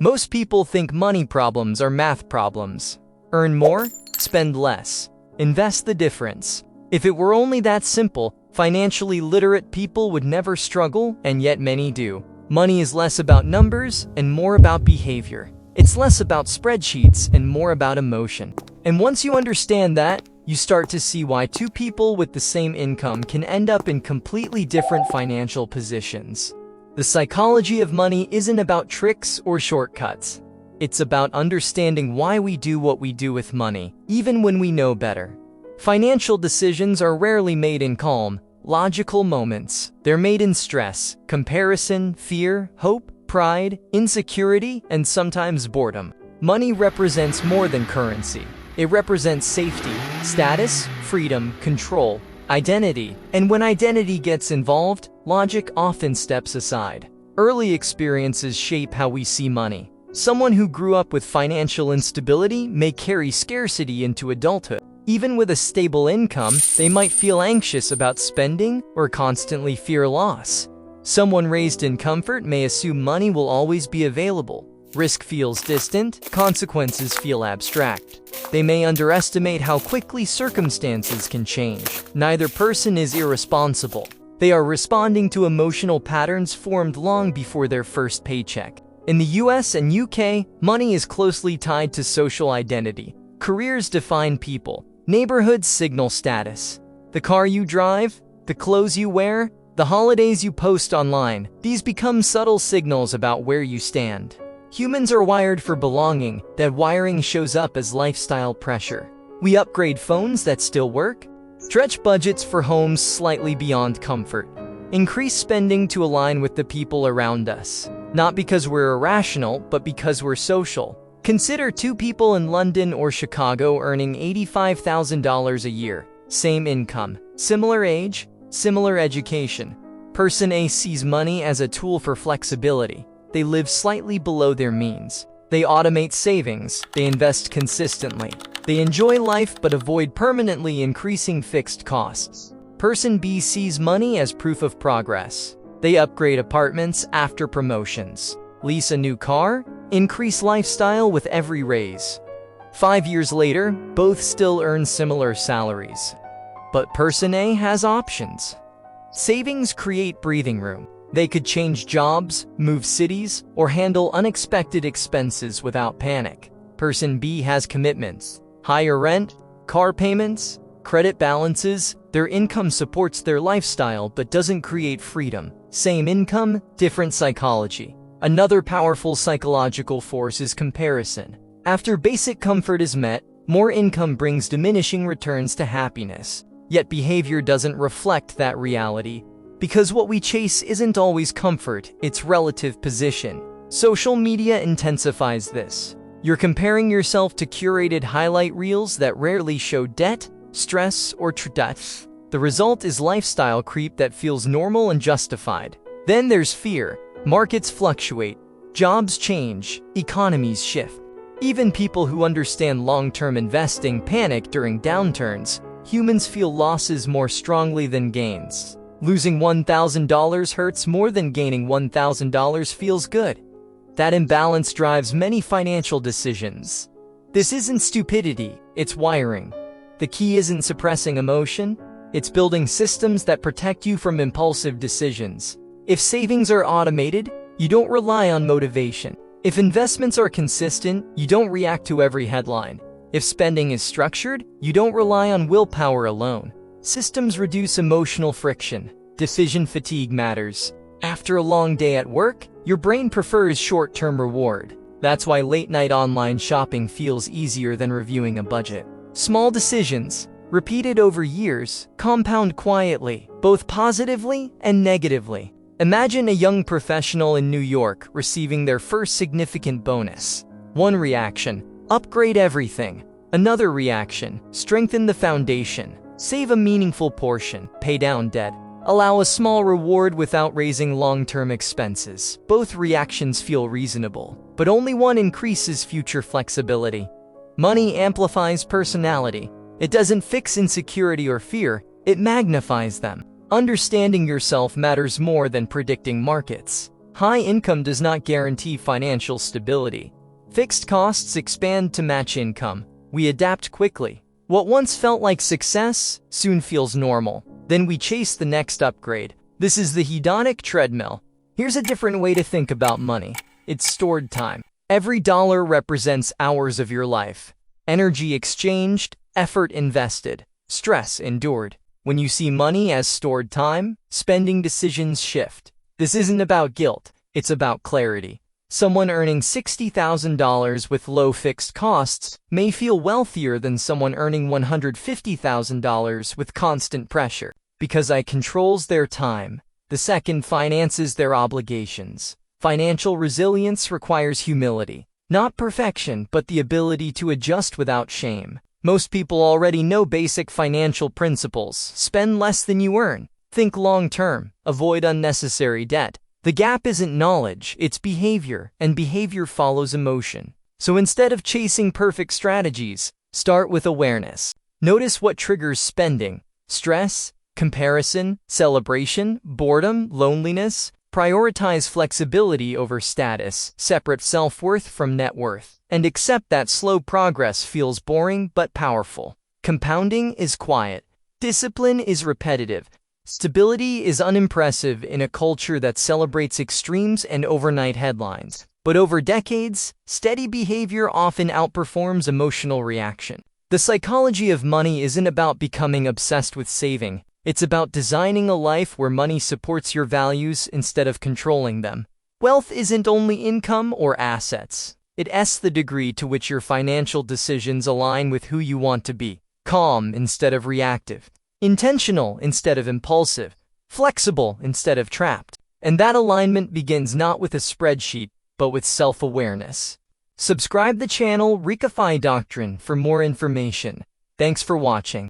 Most people think money problems are math problems. Earn more, spend less. Invest the difference. If it were only that simple, financially literate people would never struggle, and yet many do. Money is less about numbers and more about behavior. It's less about spreadsheets and more about emotion. And once you understand that, you start to see why two people with the same income can end up in completely different financial positions. The psychology of money isn't about tricks or shortcuts. It's about understanding why we do what we do with money, even when we know better. Financial decisions are rarely made in calm, logical moments. They're made in stress, comparison, fear, hope, pride, insecurity, and sometimes boredom. Money represents more than currency. It represents safety, status, freedom, control, identity. And when identity gets involved, logic often steps aside. Early experiences shape how we see money. Someone who grew up with financial instability may carry scarcity into adulthood. Even with a stable income, they might feel anxious about spending or constantly fear loss. Someone raised in comfort may assume money will always be available. Risk feels distant, consequences feel abstract. They may underestimate how quickly circumstances can change. Neither person is irresponsible. They are responding to emotional patterns formed long before their first paycheck. In the US and UK, money is closely tied to social identity. Careers define people. Neighborhoods signal status. The car you drive, the clothes you wear, the holidays you post online, these become subtle signals about where you stand. Humans are wired for belonging. That wiring shows up as lifestyle pressure. We upgrade phones that still work, stretch budgets for homes slightly beyond comfort, increase spending to align with the people around us. Not because we're irrational, but because we're social. Consider two people in London or Chicago earning $85,000 a year. Same income, similar age, similar education. Person A sees money as a tool for flexibility. They live slightly below their means. They automate savings. They invest consistently. They enjoy life but avoid permanently increasing fixed costs. Person B sees money as proof of progress. They upgrade apartments after promotions, lease a new car, increase lifestyle with every raise. 5 years later, both still earn similar salaries. But person A has options. Savings create breathing room. They could change jobs, move cities, or handle unexpected expenses without panic. Person B has commitments, higher rent, car payments, credit balances. Their income supports their lifestyle but doesn't create freedom. Same income, different psychology. Another powerful psychological force is comparison. After basic comfort is met, more income brings diminishing returns to happiness. Yet behavior doesn't reflect that reality. Because what we chase isn't always comfort, it's relative position. Social media intensifies this. You're comparing yourself to curated highlight reels that rarely show debt, stress, or death. The result is lifestyle creep that feels normal and justified. Then there's fear. Markets fluctuate, jobs change, economies shift. Even people who understand long-term investing panic during downturns. Humans feel losses more strongly than gains. Losing $1,000 hurts more than gaining $1,000 feels good. That imbalance drives many financial decisions. This isn't stupidity, it's wiring. The key isn't suppressing emotion, it's building systems that protect you from impulsive decisions. If savings are automated, you don't rely on motivation. If investments are consistent, you don't react to every headline. If spending is structured, you don't rely on willpower alone. Systems reduce emotional friction. Decision fatigue matters. After a long day at work, your brain prefers short-term reward. That's why late-night online shopping feels easier than reviewing a budget. Small decisions, repeated over years, compound quietly, both positively and negatively. Imagine a young professional in New York receiving their first significant bonus. One reaction: upgrade everything. Another reaction: strengthen the foundation. Save a meaningful portion, pay down debt, allow a small reward without raising long-term expenses. Both reactions feel reasonable, but only one increases future flexibility. Money amplifies personality. It doesn't fix insecurity or fear, it magnifies them. Understanding yourself matters more than predicting markets. High income does not guarantee financial stability. Fixed costs expand to match income. We adapt quickly. What once felt like success soon feels normal. Then we chase the next upgrade. This is the hedonic treadmill. Here's a different way to think about money. It's stored time. Every dollar represents hours of your life. Energy exchanged, effort invested, stress endured. When you see money as stored time, spending decisions shift. This isn't about guilt, it's about clarity. Someone earning $60,000 with low fixed costs may feel wealthier than someone earning $150,000 with constant pressure, because I controls their time. The second finances their obligations. Financial resilience requires humility. Not perfection, but the ability to adjust without shame. Most people already know basic financial principles. Spend less than you earn. Think long-term. Avoid unnecessary debt. The gap isn't knowledge, it's behavior, and behavior follows emotion. So instead of chasing perfect strategies, start with awareness. Notice what triggers spending: stress, comparison, celebration, boredom, loneliness. Prioritize flexibility over status, separate self-worth from net worth, and accept that slow progress feels boring but powerful. Compounding is quiet. Discipline is repetitive. Stability is unimpressive in a culture that celebrates extremes and overnight headlines. But over decades, steady behavior often outperforms emotional reaction. The psychology of money isn't about becoming obsessed with saving. It's about designing a life where money supports your values instead of controlling them. Wealth isn't only income or assets. It's the degree to which your financial decisions align with who you want to be. Calm instead of reactive. Intentional instead of impulsive. Flexible instead of trapped. And that alignment begins not with a spreadsheet, but with self-awareness. Subscribe the channel Rectify Doctrine for more information. Thanks for watching.